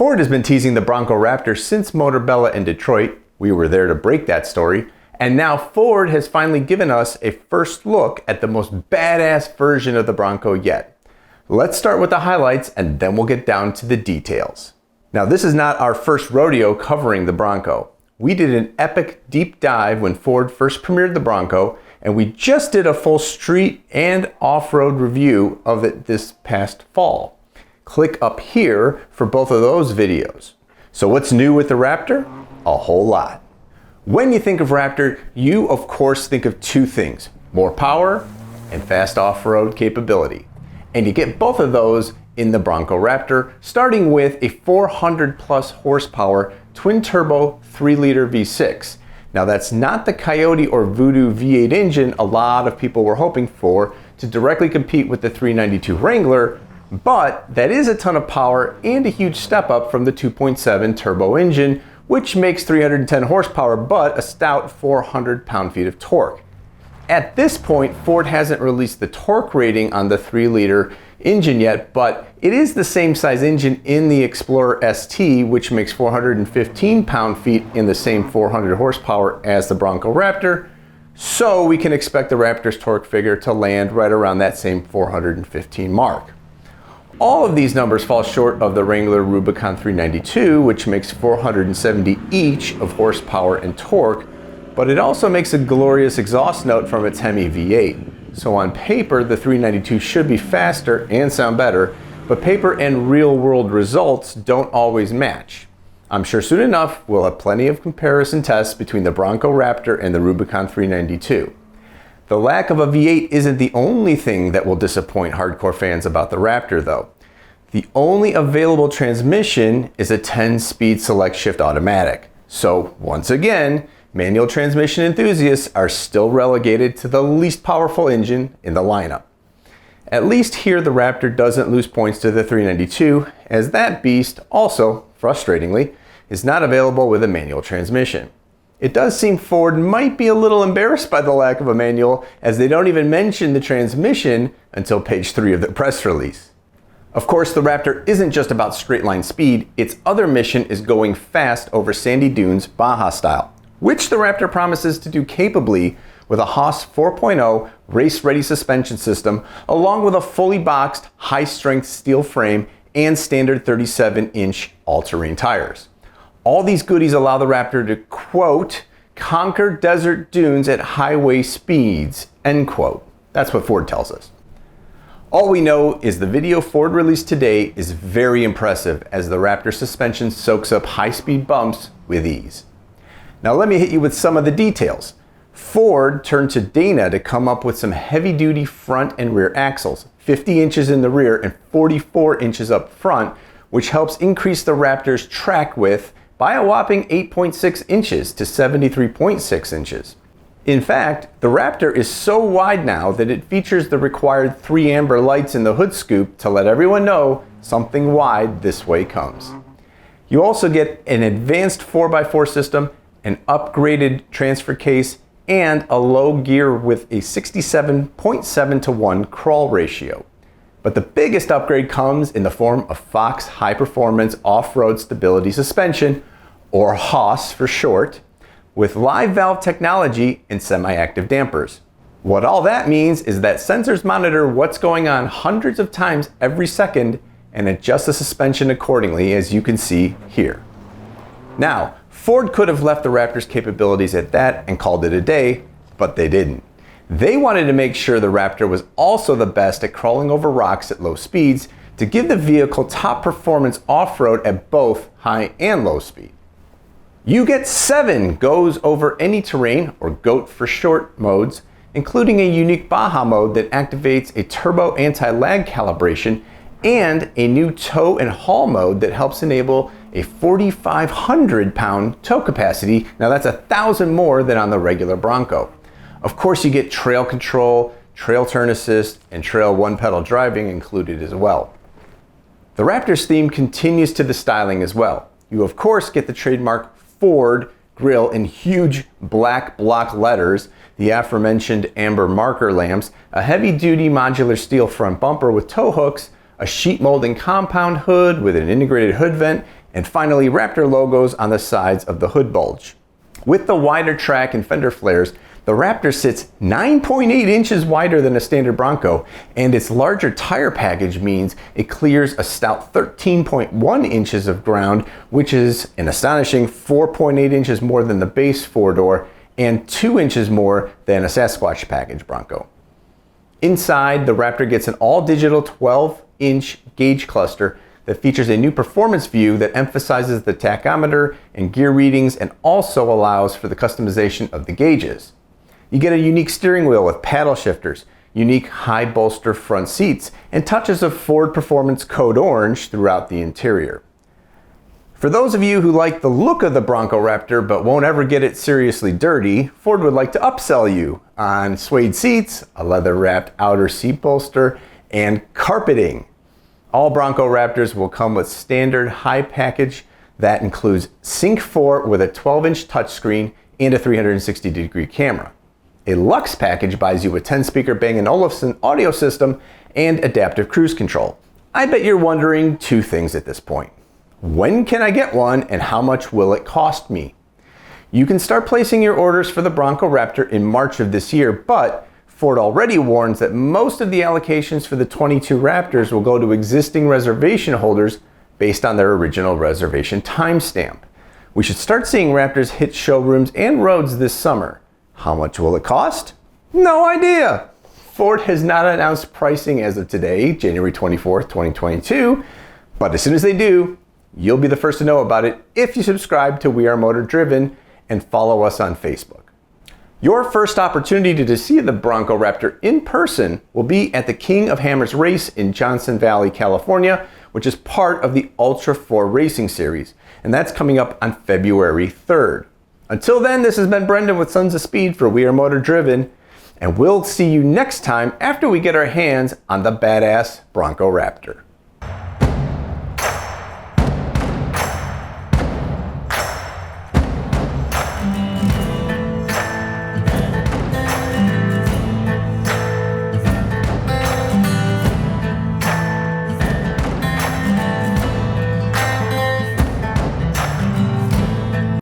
Ford has been teasing the Bronco Raptor since Motorbella in Detroit. We were there to break that story. And now Ford has finally given us a first look at the most badass version of the Bronco yet. Let's start with the highlights and then we'll get down to the details. Now this is not our first rodeo covering the Bronco. We did an epic deep dive when Ford first premiered the Bronco, and we just did a full street and off-road review of it this past fall. Click up here for both of those videos. So what's new with the Raptor? A whole lot. When you think of Raptor, you of course think of two things: more power and fast off-road capability. And you get both of those in the Bronco Raptor, starting with a 400 plus horsepower twin-turbo 3-liter V6. Now that's not the Coyote or Voodoo V8 engine a lot of people were hoping for to directly compete with the 392 Wrangler, but that is a ton of power and a huge step up from the 2.7 turbo engine, which makes 310 horsepower but a stout 400 pound-feet of torque. At this point, Ford hasn't released the torque rating on the 3-liter engine yet, but it is the same size engine in the Explorer ST, which makes 415 pound-feet in the same 400 horsepower as the Bronco Raptor, so we can expect the Raptor's torque figure to land right around that same 415 mark. All of these numbers fall short of the Wrangler Rubicon 392, which makes 470 each of horsepower and torque, but it also makes a glorious exhaust note from its Hemi V8. So on paper, the 392 should be faster and sound better, but paper and real-world results don't always match. I'm sure soon enough we'll have plenty of comparison tests between the Bronco Raptor and the Rubicon 392. The lack of a V8 isn't the only thing that will disappoint hardcore fans about the Raptor though. The only available transmission is a 10-speed select shift automatic. So once again, manual transmission enthusiasts are still relegated to the least powerful engine in the lineup. At least here the Raptor doesn't lose points to the 392, as that beast also, frustratingly, is not available with a manual transmission. It does seem Ford might be a little embarrassed by the lack of a manual, as they don't even mention the transmission until page 3 of the press release. Of course, the Raptor isn't just about straight line speed, its other mission is going fast over sandy dunes Baja style, which the Raptor promises to do capably with a Haas 4.0 race-ready suspension system, along with a fully boxed, high-strength steel frame and standard 37-inch all-terrain tires. All these goodies allow the Raptor to, quote, conquer desert dunes at highway speeds, end quote. That's what Ford tells us. All we know is the video Ford released today is very impressive, as the Raptor suspension soaks up high-speed bumps with ease. Now let me hit you with some of the details. Ford turned to Dana to come up with some heavy-duty front and rear axles, 50 inches in the rear and 44 inches up front, which helps increase the Raptor's track width by a whopping 8.6 inches to 73.6 inches. In fact, the Raptor is so wide now that it features the required 3 amber lights in the hood scoop to let everyone know something wide this way comes. You also get an advanced 4x4 system, an upgraded transfer case, and a low gear with a 67.7:1 crawl ratio. But the biggest upgrade comes in the form of Fox High Performance Off-Road Stability Suspension, or HOS for short, with live valve technology and semi-active dampers. What all that means is that sensors monitor what's going on hundreds of times every second and adjust the suspension accordingly, as you can see here. Now, Ford could have left the Raptor's capabilities at that and called it a day, but they didn't. They wanted to make sure the Raptor was also the best at crawling over rocks at low speeds to give the vehicle top performance off-road at both high and low speed. You get 7 goes over any terrain, or GOAT for short, modes, including a unique Baja mode that activates a turbo anti-lag calibration and a new tow and haul mode that helps enable a 4,500 pound tow capacity. Now that's 1,000 more than on the regular Bronco. Of course you get trail control, trail turn assist, and trail one-pedal driving included as well. The Raptor's theme continues to the styling as well. You of course get the trademark Ford grille in huge black block letters, the aforementioned amber marker lamps, a heavy-duty modular steel front bumper with tow hooks, a sheet molding compound hood with an integrated hood vent, And finally, Raptor logos on the sides of the hood bulge. With the wider track and fender flares, the Raptor sits 9.8 inches wider than a standard Bronco, and its larger tire package means it clears a stout 13.1 inches of ground, which is an astonishing 4.8 inches more than the base 4-door and 2 inches more than a Sasquatch package Bronco. Inside, the Raptor gets an all-digital 12-inch gauge cluster that features a new performance view that emphasizes the tachometer and gear readings and also allows for the customization of the gauges. You get a unique steering wheel with paddle shifters, unique high bolster front seats, and touches of Ford Performance Code Orange throughout the interior. For those of you who like the look of the Bronco Raptor but won't ever get it seriously dirty, Ford would like to upsell you on suede seats, a leather-wrapped outer seat bolster, and carpeting. All Bronco Raptors will come with standard high package that includes Sync 4 with a 12-inch touchscreen and a 360-degree camera. A Luxe package buys you a 10-speaker Bang & Olufsen audio system and adaptive cruise control. I bet you're wondering two things at this point. When can I get one and how much will it cost me? You can start placing your orders for the Bronco Raptor in March of this year, but Ford already warns that most of the allocations for the 22 Raptors will go to existing reservation holders based on their original reservation timestamp. We should start seeing Raptors hit showrooms and roads this summer. How much will it cost? No idea. Ford has not announced pricing as of today, January 24th, 2022, but as soon as they do, you'll be the first to know about it if you subscribe to We Are Motor Driven and follow us on Facebook. Your first opportunity to see the Bronco Raptor in person will be at the King of Hammers race in Johnson Valley, California, which is part of the Ultra 4 Racing Series, and that's coming up on February 3rd. Until then, this has been Brendan with Sons of Speed for We Are Motor Driven, and we'll see you next time after we get our hands on the badass Bronco Raptor.